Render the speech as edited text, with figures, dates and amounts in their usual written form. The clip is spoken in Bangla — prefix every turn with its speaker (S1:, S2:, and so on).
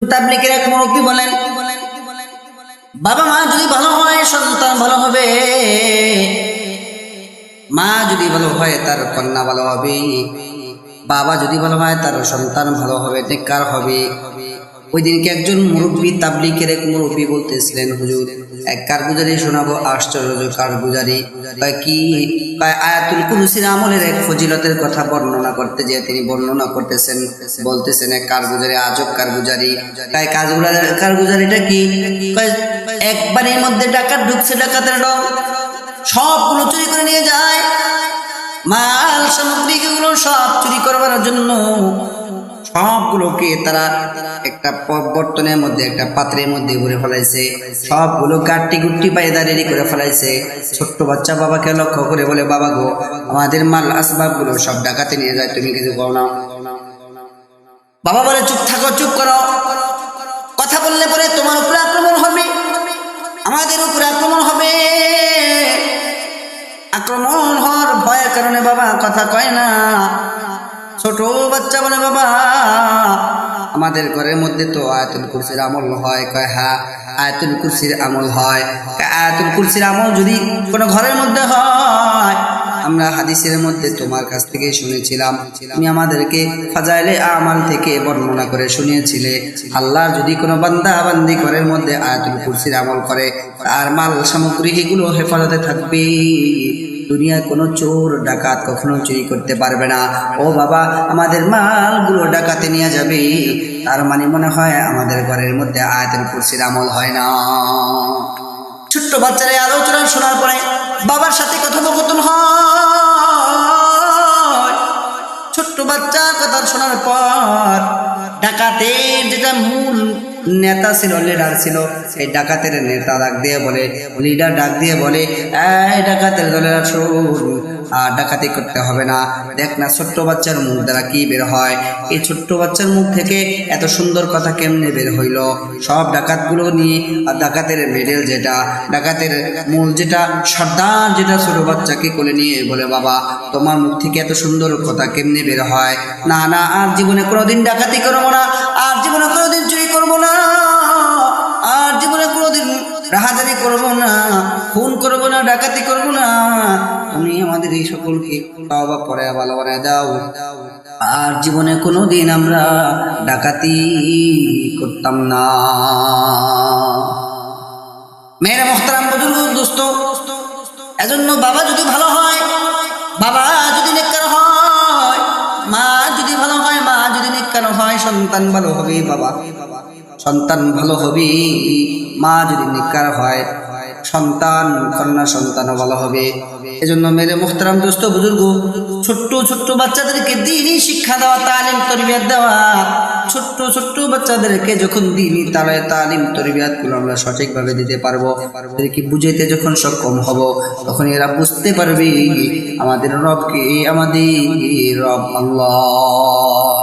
S1: তাবলীগের এক মুরব্বী বলেন, বাবা মা যদি ভালো হয় সন্তান ভালো হবে, মা যদি ভালো হয় তার কন্যা ভালো হবে, বাবা যদি ভালো হয় তার সন্তান ভালো হবে, নেককার হবে। ওই দিনকে একজন মুরব্বী, তাবলীগের এক মুরব্বী বলতেছিলেন, হুজুর এক কারগুজারি শোনাবো। আশ্চর্য কারগুজারি। কি? আয়াতুল কুরসির আমলের এক ফজিলতের কথা বর্ণনা করতে যে তিনি বর্ণনা করতেছেন, বলতেছেন এক কারগুজারি, আজব কারগুজারি। কারগুজারিটা কি? একবারের মধ্যে ডাকাত ঢুকছে, ডাকাতের দল সবগুলো চুরি করে নিয়ে যায়, মাল সামগ্রীগুলো সব চুরি করবার জন্য সবগুলোকে তারা একটা বর্তনের মধ্যে, একটা পাত্রের মধ্যে ভরে ফেলাইছে, সবগুলো গাট্টি গুট্টি পায়দা রেডি করে ফেলাইছে। ছোট্ট বাচ্চা বাবাকে লক্ষ্য করে বলে, বাবা গো, আমাদের মাল আসবাব গুলো সব ডাকাতে নিয়ে যায়, তুমি কিছু কও না। বাবা বলে, চুপ থাকো, চুপ করো, কথা বললে পরে তোমার উপরে আক্রমণ হবে, আমাদের উপরে আক্রমণ হবে। আক্রমণ হওয়ার ভয়ের কারণে বাবা কথা কয় না। ছোট বাচ্চা বলে, বাবা আমাদের ঘরের মধ্যে তো আয়াতুল কুরসির আমল হয়। কয় হ্যাঁ, আয়াতুল কুরসির আমল হয়। আয়াতুল কুরসির আমল যদি কোনো ঘরের মধ্যে হয়, আমরা হাদিসের মধ্যে তোমার কাছ থেকে শুনেছিলাম, তুমি আমাদেরকে ফাজাইলে আমাল থেকে বর্ণনা করে শুনিয়েছিলে, আল্লাহর যদি কোনো বান্দা বান্দি ঘরের মধ্যে আয়াতুল কুরসির আমল করে, আর মাল সামগ্রী এগুলো হেফাজতে থাকবে, দুনিয়ায় কোনো চোর ডাকাত কখনো চুরি করতে পারবে না। ও বাবা, আমাদের মালগুলো ডাকাতে নিয়ে যাবে, তার মানে মনে হয় আমাদের ঘরের মধ্যে আয়াতুল কুরসির আমল হয় না। ছোট্ট বাচ্চারা আলোচনা শোনার পরে বাবার সাথে কথোপকথন হয়। ছোট্ট বাচ্চা কথা শোনার পর ডাকাতের যেটা মূল নেতা ছিল, লিডার ছিল, এই ডাকাতের নেতা ডাক দিয়ে বলে, লিডার ডাক দিয়ে বলে, এই ডাকাতের দলের শোন, আর ডাকাতি করতে হবে না। দেখ না ছোট্ট বাচ্চার মুখ দ্বারা কি বের হয়, এই ছোট্ট বাচ্চার মুখ থেকে এত সুন্দর কথা কেমনে বের হইল? সব ডাকাতগুলো নিয়ে, আর ডাকাতের মেডেল যেটা, ডাকাতের মূল যেটা, সর্দার যেটা, ছোট বাচ্চাকে কোলে নিয়ে বলে, বাবা তোমার মুখ থেকে এত সুন্দর কথা কেমনে বের হয়? না না, আর জীবনে কোনোদিন ডাকাতি করবো না, আর জীবনে কোনোদিন চুরি করবো না, আর জীবনে কোনোদিন রাহাজারি করবো না, খুন করবো না, ডাকাতি করবো না। তুমি আমাদের এই সকলকে তওবা করে ভালো বানায় দাও, আর জীবনে কোনোদিন আমরা ডাকাতি করতাম না। মেয়েরা মোহতারাম, বুজুর্গ, দোস্ত, এজন্য বাবা যদি ভালো হয়, বাবা যদি নেককার হয়, মা যদি ভালো হয়, মা যদি নেককার হয়, সন্তান ভালো হবে। বাবা সন্তান ভালো হবে, মা যদি নেককার হয়, সন্তান, কন্যা সন্তানও ভালো হবে। এজন্য মেরে মুহতারাম দোস্ত, বুজুর্গ, ছোট্ট ছোট্ট বাচ্চাদেরকে দ্বীনি শিক্ষা দেওয়া, তালিম তরবিয়াত দেওয়া। ছোট্ট ছোট্ট বাচ্চাদেরকে যখন দ্বীনি তালিম তরবিয়াত গুলো আমরা সঠিকভাবে দিতে পারবো, এদেরকে বুঝাইতে যখন সক্ষম হব, তখন এরা বুঝতে পারবে আমাদের রবকে, আমাদের রব আল্লাহ।